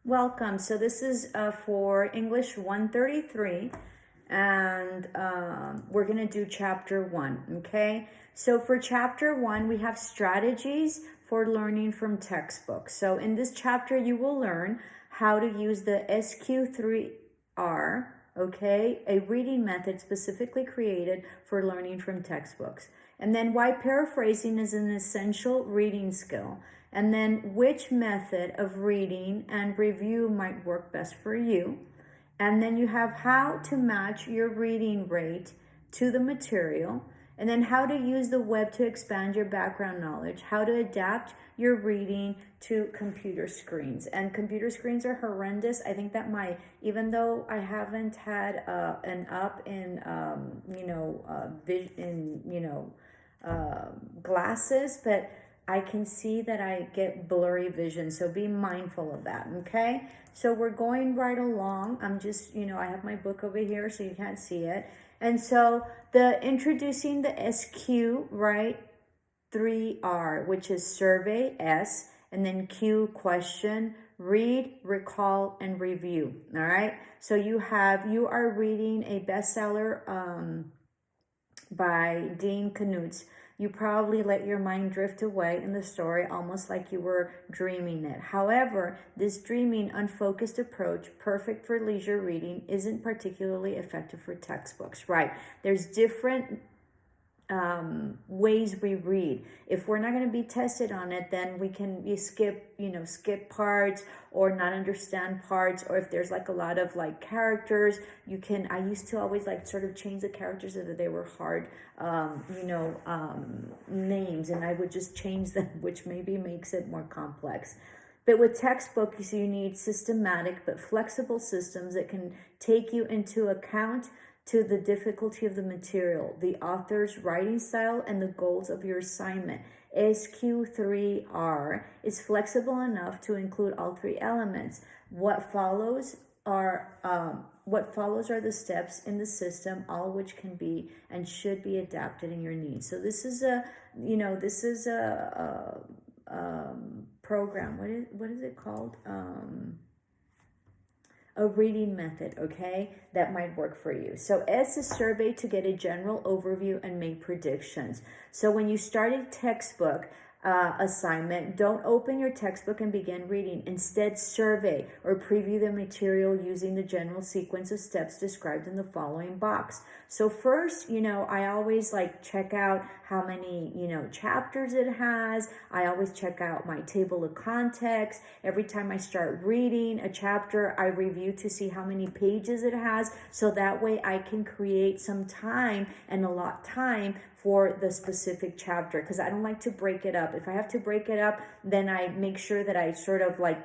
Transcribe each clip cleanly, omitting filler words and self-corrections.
Welcome. So this is for English 133, and we're going to do chapter 1, okay? So for chapter 1, we have strategies for learning from textbooks. So in this chapter, you will learn how to use the SQ3R, okay? A reading method specifically created for learning from textbooks. And then why paraphrasing is an essential reading skill. And then which method of reading and review might work best for you. And then you have how to match your reading rate to the material. And then how to use the web to expand your background knowledge, how to adapt your reading to computer screens. And computer screens are horrendous. I think that even though I haven't had an up in, glasses, but I can see that I get blurry vision. So be mindful of that, okay? So we're going right along. I'm just, I have my book over here so you can't see it. And so introducing the SQ, right? 3R, which is survey, S, and then Q, question, read, recall, and review. All right. So you are reading a bestseller by Dean Koontz. You probably let your mind drift away in the story, almost like you were dreaming it. However, this dreaming, unfocused approach, perfect for leisure reading, isn't particularly effective for textbooks, right? There's different ways we read. If we're not going to be tested on it, then we can skip parts or not understand parts, or if there's like a lot of like characters, I used to always like sort of change the characters so that they were hard names, and I would just change them, which maybe makes it more complex. But with textbooks, you need systematic but flexible systems that can take you into account to the difficulty of the material, the author's writing style, and the goals of your assignment. SQ3R is flexible enough to include all three elements. What follows are the steps in the system, all which can be and should be adapted in your needs. So this is a program. What is it called? A reading method, okay, that might work for you. So S is survey to get a general overview and make predictions. So when you start a textbook assignment, don't open your textbook and begin reading. Instead, survey or preview the material using the general sequence of steps described in the following box. So first, I always like check out how many, chapters it has. I always check out my table of contents. Every time I start reading a chapter, I review to see how many pages it has. So that way I can create some time and allot time for the specific chapter, because I don't like to break it up. If I have to break it up, then I make sure that I sort of like,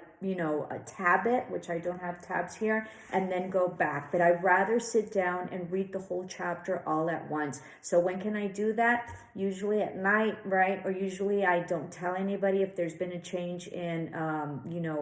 tab it, which I don't have tabs here, and then go back. But I'd rather sit down and read the whole chapter all at once. So when can I do that? Usually at night, right? Or usually I don't tell anybody if there's been a change in,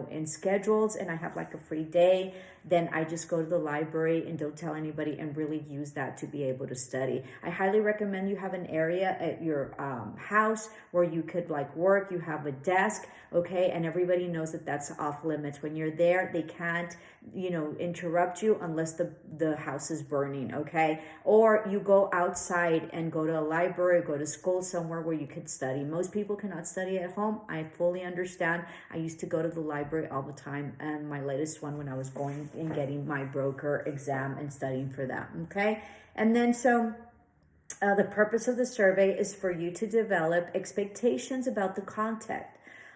in schedules and I have like a free day, then I just go to the library and don't tell anybody and really use that to be able to study. I highly recommend you have an area at your house where you could like work, you have a desk, okay? And everybody knows that that's off limits. When you're there, they can't, interrupt you unless the house is burning, okay? Or you go outside and go to a library, go to school somewhere where you could study. Most people cannot study at home. I fully understand. I used to go to the library all the time, and my latest one when I was going and getting my broker exam and studying for that, okay? And then the purpose of the survey is for you to develop expectations about the content.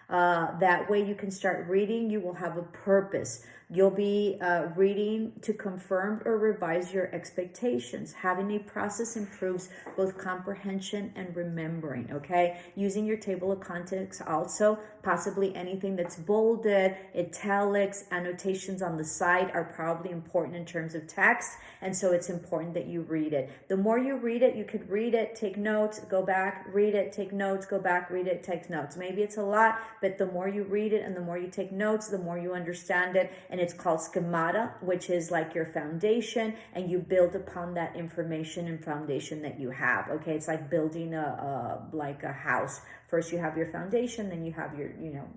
That way you can start reading. You will have a purpose. You'll be reading to confirm or revise your expectations. Having a process improves both comprehension and remembering, okay? Using your table of contents also, possibly anything that's bolded, italics, annotations on the side are probably important in terms of text, and so it's important that you read it. The more you read it, you could read it, take notes, go back, read it, take notes, go back, read it, take notes. Maybe it's a lot, but the more you read it and the more you take notes, the more you understand it. And it's called schemata, which is like your foundation, and you build upon that information and foundation that you have. Okay, it's like building a house first you have your foundation, then you have your,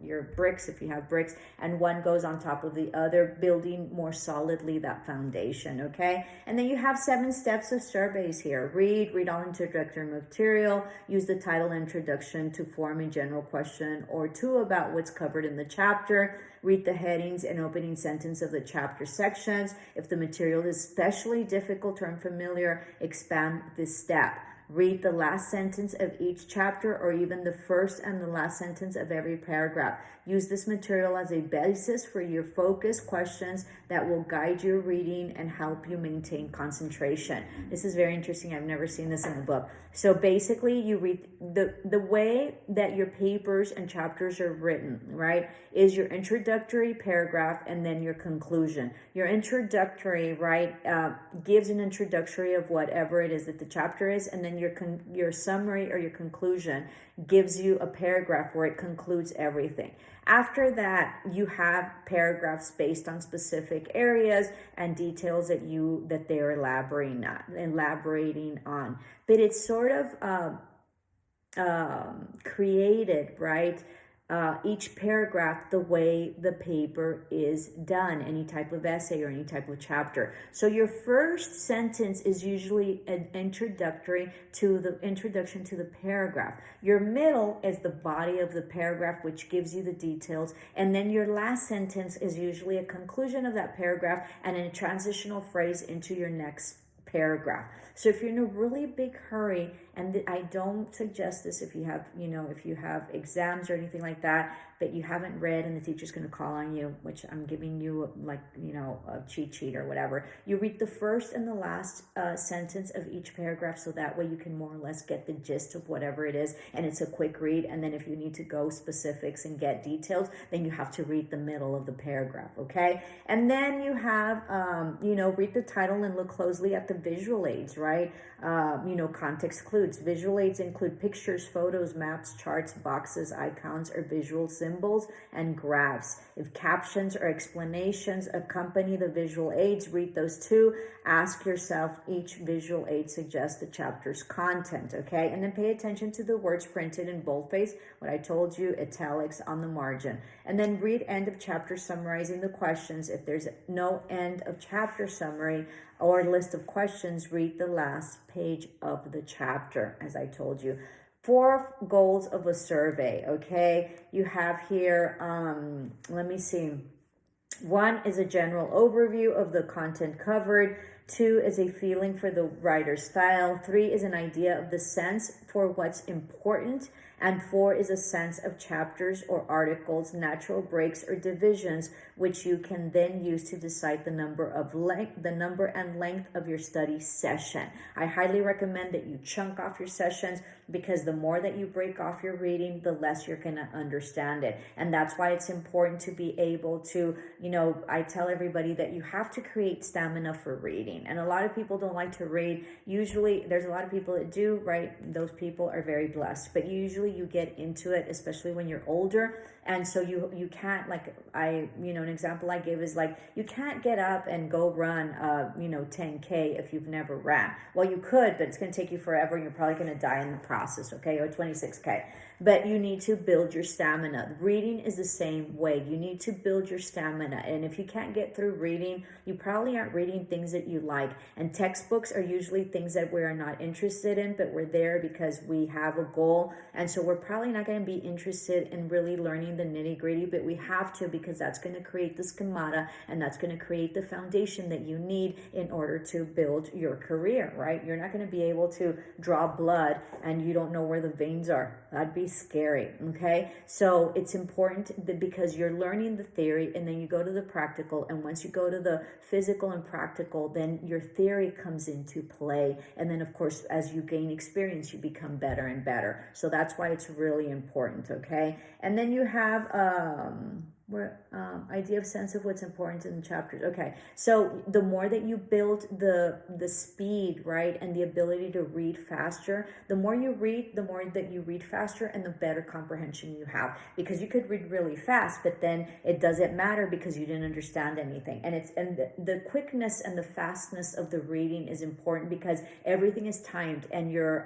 your bricks if you have bricks, and one goes on top of the other, building more solidly that foundation, okay? And then you have 7 steps of surveys here. Read all introductory material, use the title introduction to form a general question or two about what's covered in the chapter, read the headings and opening sentence of the chapter sections. If the material is especially difficult or unfamiliar, expand this step. Read the last sentence of each chapter or even the first and the last sentence of every paragraph. Use this material as a basis for your focused questions that will guide your reading and help you maintain concentration. This is very interesting. I've never seen this in the book. So basically, you read the way that your papers and chapters are written, right, is your introductory paragraph and then your conclusion. Your introductory, right, gives an introductory of whatever it is that the chapter is, and then your summary or your conclusion gives you a paragraph where it concludes everything. After that, you have paragraphs based on specific areas and details that they're elaborating on. But it's sort of created, right? Each paragraph the way the paper is done, any type of essay or any type of chapter. So your first sentence is usually an introduction to the paragraph. Your middle is the body of the paragraph, which gives you the details. And then your last sentence is usually a conclusion of that paragraph and a transitional phrase into your next paragraph. So if you're in a really big hurry, and I don't suggest this if you have exams or anything like that, but you haven't read and the teacher's going to call on you, which I'm giving you a cheat sheet or whatever. You read the first and the last sentence of each paragraph, so that way you can more or less get the gist of whatever it is, and it's a quick read. And then if you need to go specifics and get details, then you have to read the middle of the paragraph, okay? And then you have, read the title and look closely at the visual aids, right? Context clues. Visual aids include pictures, photos, maps, charts, boxes, icons, or visual symbols and graphs. If captions or explanations accompany the visual aids, read those too. Ask yourself, each visual aid suggests the chapter's content, okay? And then pay attention to the words printed in boldface, what I told you, italics on the margin. And then read end of chapter summarizing the questions. If there's no end of chapter summary or list of questions, read the last page of the chapter, as I told you. 4 goals of a survey, okay? You have here, let me see. 1 is a general overview of the content covered. 2 is a feeling for the writer's style. 3 is an idea of the sense for what's important. And 4 is a sense of chapters or articles, natural breaks or divisions, which you can then use to decide the number and length of your study session. I highly recommend that you chunk off your sessions, because the more that you break off your reading, the less you're going to understand it. And that's why it's important to be able to, I tell everybody that you have to create stamina for reading. And a lot of people don't like to read. Usually, there's a lot of people that do, right? Those people are very blessed. But usually you get into it, especially when you're older. And so you can't, an example I give is you can't get up and go run, 10K if you've never ran. Well, you could, but it's going to take you forever and you're probably going to die in the process, okay? Or 26K. But you need to build your stamina. Reading is the same way. You need to build your stamina. And if you can't get through reading, you probably aren't reading things that you like. And textbooks are usually things that we're not interested in, but we're there because we have a goal. And so we're probably not going to be interested in really learning the nitty-gritty, but we have to, because that's going to create the schemata and that's going to create the foundation that you need in order to build your career, right? You're not going to be able to draw blood and you don't know where the veins are. That'd be scary, okay? So it's important that, because you're learning the theory and then you go to the practical, and once you go to the physical and practical, then your theory comes into play. And then, of course, as you gain experience, you become better and better. So that's why it's really important, okay? And then you have idea of sense of what's important in the chapters. Okay, so the more that you build the speed, right, and the ability to read faster, the more you read, the more that you read faster, and the better comprehension you have. Because you could read really fast, but then it doesn't matter because you didn't understand anything. And the quickness and the fastness of the reading is important because everything is timed, and your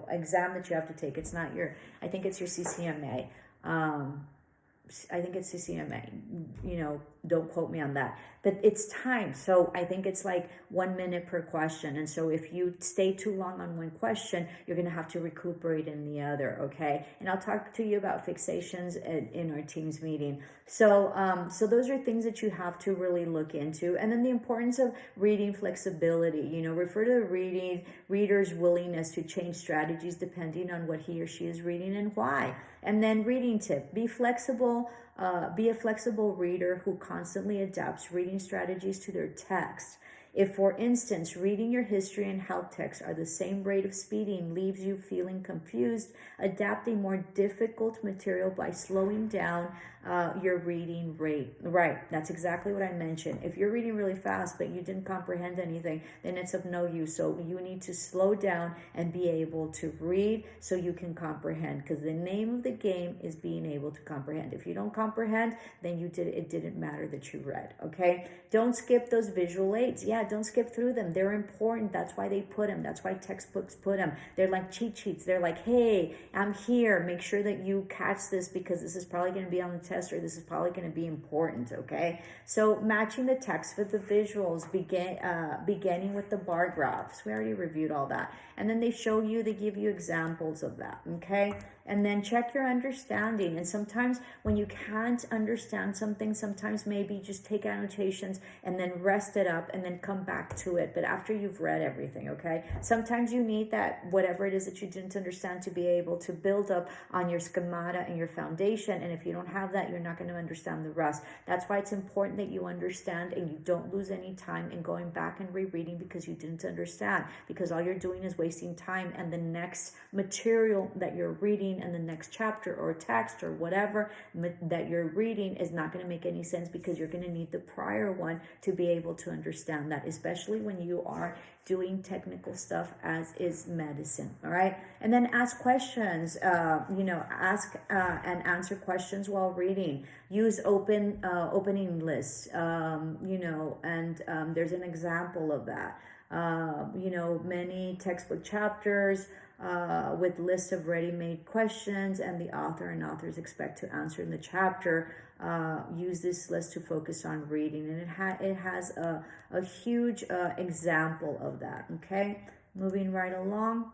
exam that you have to take, it's not your, I think it's your CCMA. I think it's CCMA, don't quote me on that, but it's time. So I think it's like 1 minute per question. And so if you stay too long on one question, you're going to have to recuperate in the other. Okay. And I'll talk to you about fixations in our team's meeting. So those are things that you have to really look into. And then the importance of reading flexibility, refer to the reader's willingness to change strategies depending on what he or she is reading and why. And then reading tip, be flexible. Be a flexible reader who constantly adapts reading strategies to their text. If, for instance, reading your history and health text are the same rate of speeding leaves you feeling confused, adapt a more difficult material by slowing down your reading rate. Right, that's exactly what I mentioned. If you're reading really fast but you didn't comprehend anything, then it's of no use. So you need to slow down and be able to read so you can comprehend, because the name of the game is being able to comprehend. If you don't comprehend, then it didn't matter that you read. Okay, don't skip those visual aids. Yeah, don't skip through them. They're important. That's why they put them. That's why textbooks put them. They're like cheat sheets. They're like, hey, I'm here. Make sure that you catch this because this is probably going to be on the test, or this is probably going to be important. Okay, so matching the text with the visuals, beginning with the bar graphs. We already reviewed all that. And then they give you examples of that. Okay, and then check your understanding. And sometimes when you can't understand something, sometimes maybe just take annotations and then rest it up and then come back to it. But after you've read everything, okay? Sometimes you need that, whatever it is that you didn't understand, to be able to build up on your schemata and your foundation. And if you don't have that, you're not going to understand the rest. That's why it's important that you understand and you don't lose any time in going back and rereading because you didn't understand. Because all you're doing is wasting time, and the next material that you're reading and the next chapter or text or whatever that you're reading is not going to make any sense because you're going to need the prior one to be able to understand that, especially when you are doing technical stuff as is medicine. All right. And then ask questions, ask and answer questions while reading. Use opening lists, and there's an example of that. Many textbook chapters with lists of ready-made questions, and the author and authors expect to answer in the chapter. Use this list to focus on reading, and it has a huge example of that. Okay, moving right along.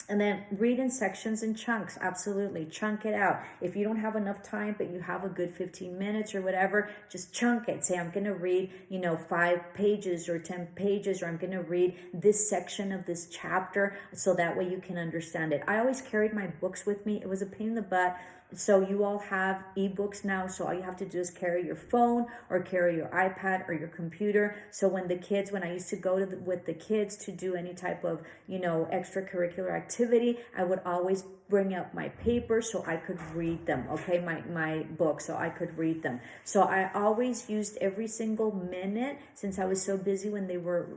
And then read in sections and chunks. Absolutely. Chunk it out. If you don't have enough time, but you have a good 15 minutes or whatever, just chunk it. Say, I'm going to read, 5 pages or 10 pages, or I'm going to read this section of this chapter, so that way you can understand it. I always carried my books with me. It was a pain in the butt. So you all have ebooks now, so all you have to do is carry your phone or carry your iPad or your computer. So when I used to go with the kids to do any type of, extracurricular activity, I would always bring up my paper so I could read them, okay, my book, so I could read them. So I always used every single minute, since I was so busy when they were,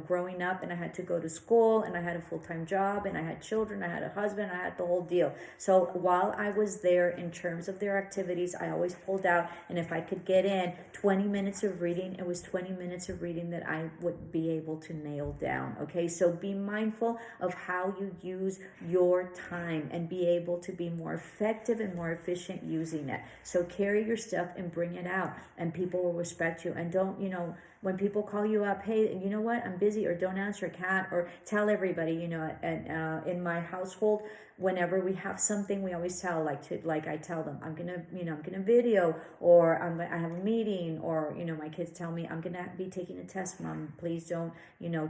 growing up, and I had to go to school, and I had a full-time job, and I had children, I had a husband, I had the whole deal. So while I was there, in terms of their activities, I always pulled out, and if I could get in 20 minutes of reading, it was 20 minutes of reading that I would be able to nail down, okay? So be mindful of how you use your time and be able to be more effective and more efficient using it. So carry your stuff and bring it out, and people will respect you. And don't, when people call you up, hey, you know what, I'm busy, or don't answer, can't, or tell everybody, in my household, whenever we have something, we always tell, I tell them, I'm gonna video, or I have a meeting, or, my kids tell me, I'm gonna be taking a test, Mom, please don't,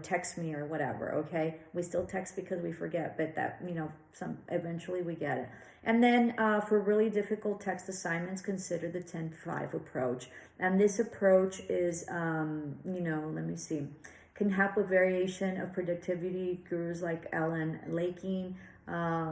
text me or whatever, okay? We still text because we forget, but that, eventually we get it. And then for really difficult text assignments, consider the 10-5 approach. And this approach is, let me see, can help with variation of productivity gurus like Ellen Laking,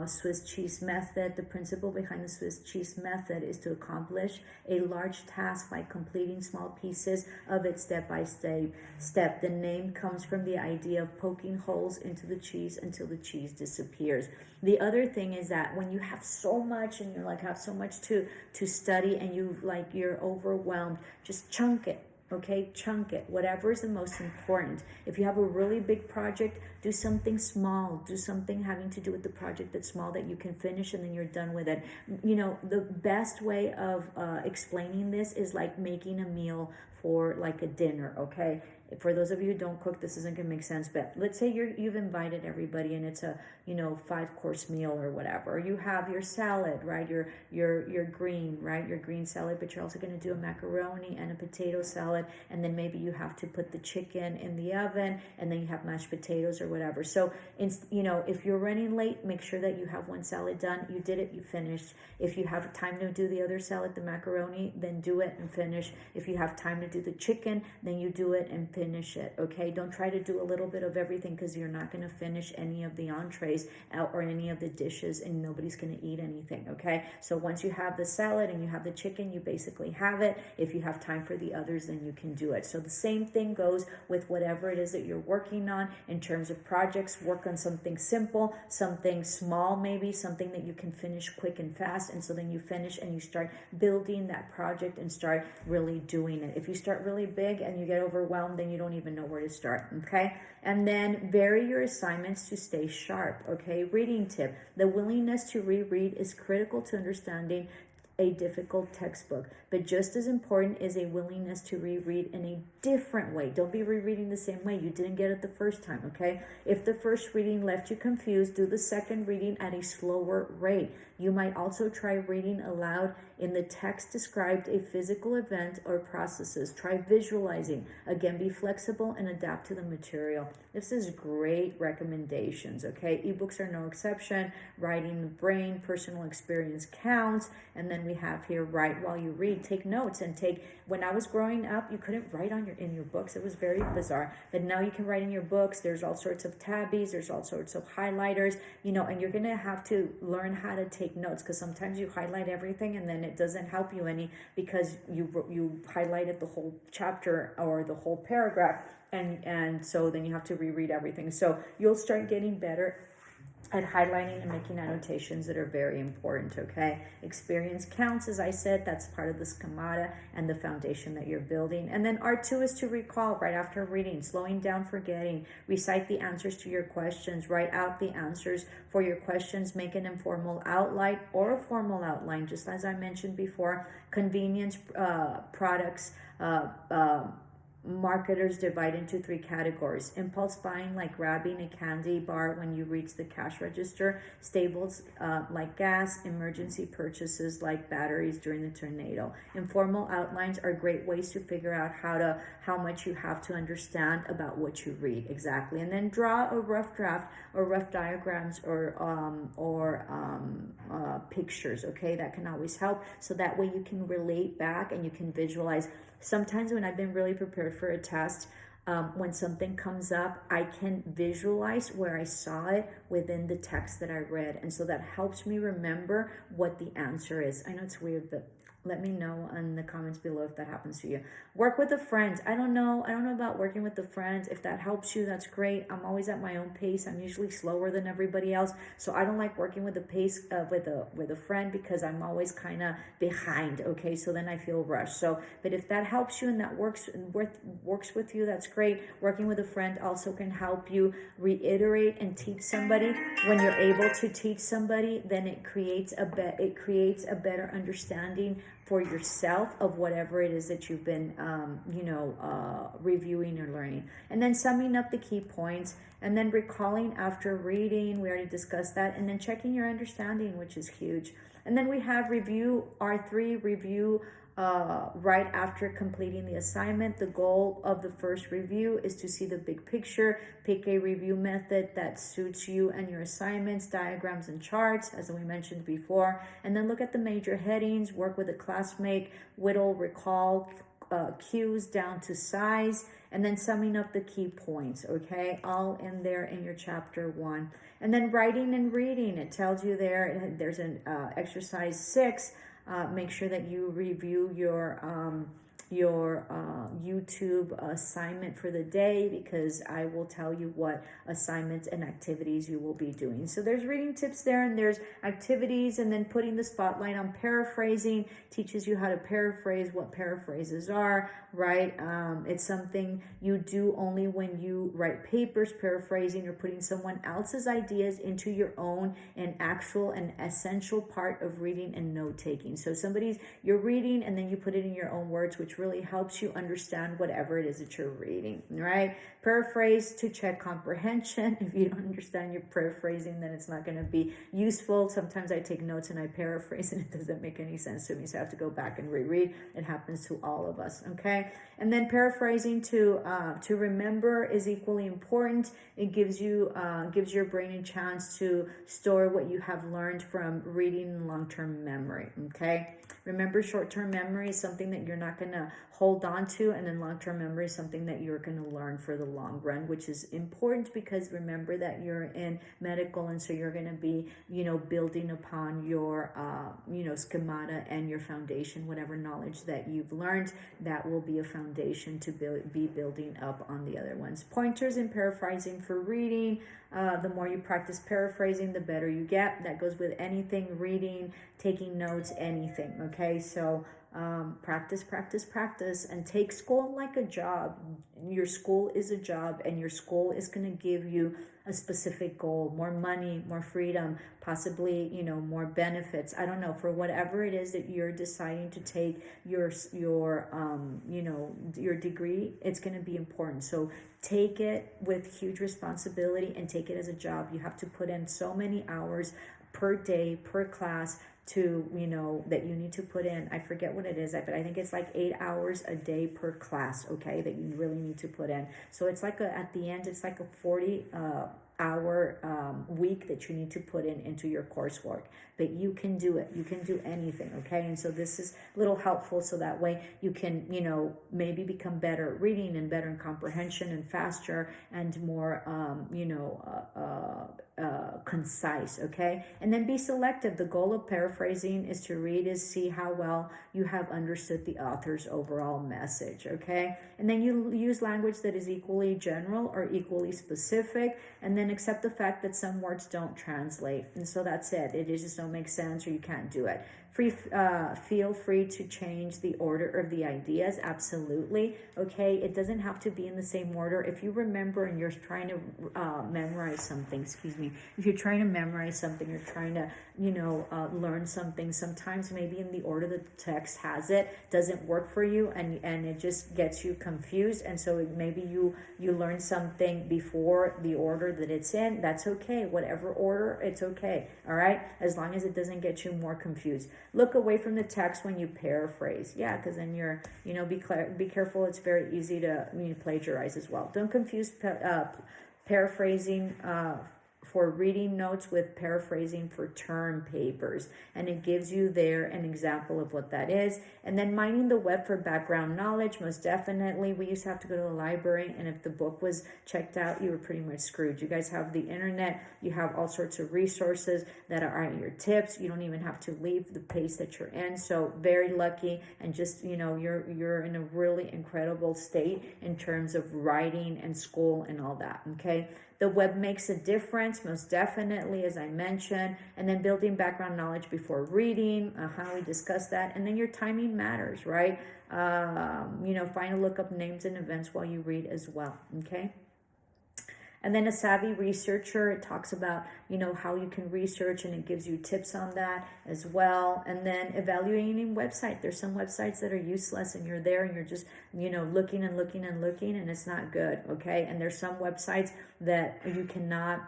Swiss cheese method. The principle behind the Swiss cheese method is to accomplish a large task by completing small pieces of it step by step. The name comes from the idea of poking holes into the cheese until the cheese disappears. The other thing is that when you have so much and you're like have so much to study and you're overwhelmed, just chunk it. Okay, chunk it. Whatever is the most important. If you have a really big project, do something small. Do something having to do with the project that's small that you can finish and then you're done with it. You know, the best way of explaining this is like making a meal for like a dinner, okay? For those of you who don't cook, this isn't gonna make sense, but let's say you've invited everybody and it's a 5-course meal or whatever. Or you have your salad, right? Your green, right? Your green salad, but you're also gonna do a macaroni and a potato salad, and then maybe you have to put the chicken in the oven, and then you have mashed potatoes or whatever. So, if you're running late, make sure that you have one salad done. You did it, you finished. If you have time to do the other salad, the macaroni, then do it and finish. If you have time to do the chicken, then you do it and finish it, okay? Don't try to do a little bit of everything because you're not going to finish any of the entrees or any of the dishes, and nobody's going to eat anything, okay? So once you have the salad and you have the chicken, you basically have it. If you have time for the others, then you can do it. So the same thing goes with whatever it is that you're working on in terms of projects. Work on something simple, something small, maybe something that you can finish quick and fast, and so then you finish and you start building that project and start really doing it. If you start really big and you get overwhelmed, then you don't even know where to start, okay? And then vary your assignments to stay sharp, okay? Reading tip: the willingness to reread is critical to understanding a difficult textbook, but just as important is a willingness to reread in a different way. Don't be rereading the same way. You didn't get it the first time, okay? If the first reading left you confused, do the second reading at a slower rate. You might also try reading aloud in the text described a physical event or processes. Try visualizing. Again, be flexible and adapt to the material. This is great recommendations, okay? Ebooks are no exception. Writing the brain, personal experience counts. And then we have here, write while you read. Take notes and when I was growing up, you couldn't write in your books. It was very bizarre. But now you can write in your books. There's all sorts of tabbies. There's all sorts of highlighters, and you're going to have to learn how to take notes, because sometimes you highlight everything and then it doesn't help you any because you highlighted the whole chapter or the whole paragraph, and so then you have to reread everything. So you'll start getting better at highlighting and making annotations that are very important, okay? Experience counts, as I said. That's part of the schemata and the foundation that you're building. And then R2 is to recall right after reading, slowing down, forgetting. Recite the answers to your questions. Write out the answers for your questions. Make an informal outline or a formal outline, just as I mentioned before. Convenience products, marketers divide into 3 categories: impulse buying, like grabbing a candy bar when you reach the cash register; staples like gas; emergency purchases like batteries during the tornado. Informal outlines are great ways to figure out how much you have to understand about what you read exactly. And then draw a rough draft or rough diagrams or pictures, okay? That can always help, so that way you can relate back and you can visualize. Sometimes when I've been really prepared for a test, when something comes up, I can visualize where I saw it within the text that I read. And so that helps me remember what the answer is. I know it's weird, but let me know in the comments below if that happens to you. Work with a friend. I don't know about working with a friend. If that helps you, that's great. I'm always at my own pace. I'm usually slower than everybody else, so I don't like working with a pace with a friend, because I'm always kind of behind. Okay, so then I feel rushed. So, but if that helps you and that works with you, that's great. Working with a friend also can help you reiterate and teach somebody. When you're able to teach somebody, then it creates a better understanding for yourself of whatever it is that you've been reviewing or learning. And then summing up the key points, and then recalling after reading. We already discussed that. And then checking your understanding, which is huge. And then we have review, R3, review right after completing the assignment. The goal of the first review is to see the big picture. Pick a review method that suits you and your assignments, diagrams and charts, as we mentioned before. And then look at the major headings, work with a classmate, whittle, recall, cues down to size, and then summing up the key points, okay? All in there in your chapter 1. And then writing and reading, it tells you there's an exercise 6. Make sure that you review your YouTube assignment for the day, because I will tell you what assignments and activities you will be doing. So there's reading tips there, and there's activities, and then putting the spotlight on paraphrasing teaches you how to paraphrase, what paraphrases are, right? It's something you do only when you write papers. Paraphrasing or putting someone else's ideas into your own, an actual and essential part of reading and note-taking. So you're reading and then you put it in your own words, which really helps you understand whatever it is that you're reading, right? Paraphrase to check comprehension. If you don't understand your paraphrasing, then it's not going to be useful. Sometimes I take notes and I paraphrase and it doesn't make any sense to me, so I have to go back and reread. It happens to all of us, okay? And then paraphrasing to remember is equally important. It gives your brain a chance to store what you have learned from reading in long-term memory, okay? Remember, short-term memory is something that you're not going to hold on to, and then long-term memory is something that you're going to learn for the long run, which is important, because remember that you're in medical, and so you're going to be, building upon your, schemata and your foundation, whatever knowledge that you've learned, that will be a foundation to be building up on the other ones. Pointers in paraphrasing for reading. The more you practice paraphrasing, the better you get. That goes with anything, reading, taking notes, anything, okay? So practice, and take school like a job. Your school is a job, and your school is going to give you a specific goal: more money, more freedom, possibly, more benefits. I don't know, for whatever it is that you're deciding to take your degree, it's going to be important. So take it with huge responsibility and take it as a job. You have to put in so many hours per day, per class, that you need to put in. I forget what it is, but I think it's like 8 hours a day per class, okay, that you really need to put in. So it's like at the end, it's like a 40 hour week that you need to put into your coursework. But you can do it. You can do anything, okay? And so this is a little helpful, so that way you can, maybe become better at reading and better in comprehension and faster and more, concise, okay? And then be selective. The goal of paraphrasing is to see how well you have understood the author's overall message, okay? And then you use language that is equally general or equally specific, and then accept the fact that some words don't translate. And so that's it. It just don't make sense, or you can't do it. Feel free to change the order of the ideas, absolutely, okay? It doesn't have to be in the same order. If you remember and you're trying to memorize something, if you're trying to memorize something, you're trying to, learn something, sometimes maybe in the order the text has it doesn't work for you, and it just gets you confused, and so maybe you learn something before the order that it's in. That's okay. Whatever order, it's okay, all right? As long as it doesn't get you more confused. Look away from the text when you paraphrase. Yeah, because then you're, be careful. It's very easy to plagiarize as well. Don't confuse paraphrasing for reading notes with paraphrasing for term papers. And it gives you there an example of what that is. And then mining the web for background knowledge, most definitely. We used to have to go to the library, and if the book was checked out, you were pretty much screwed. You guys have the internet. You have all sorts of resources that are at your tips. You don't even have to leave the pace that you're in. So very lucky, and just, you're in a really incredible state in terms of writing and school and all that, okay? The web makes a difference, most definitely, as I mentioned. And then building background knowledge before reading, how we discussed that. And then your timing matters, right? Find and look up names and events while you read as well, okay? And then a savvy researcher, it talks about, how you can research, and it gives you tips on that as well. And then evaluating website. There's some websites that are useless, and you're there and you're just, looking and looking and looking, and it's not good, okay? And there's some websites that you cannot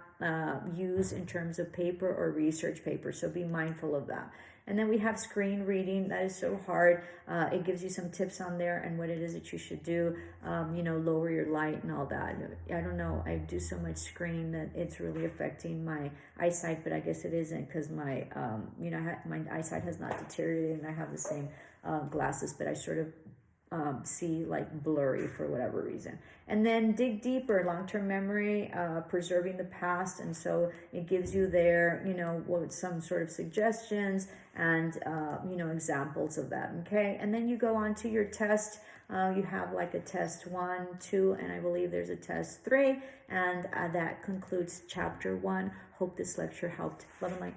use in terms of paper or research paper, so be mindful of that. And then we have screen reading. That is so hard. It gives you some tips on there and what it is that you should do, lower your light and all that. I don't know. I do so much screen that it's really affecting my eyesight, but I guess it isn't, because my, my eyesight has not deteriorated, and I have the same glasses, but I sort of see like blurry for whatever reason. And then dig deeper, long-term memory, preserving the past. And so it gives you there, you know, some sort of suggestions and, you know, examples of that. Okay. And then you go on to your test. You have like a test 1, 2, and I believe there's a test 3. And that concludes chapter 1. Hope this lecture helped. Love and light.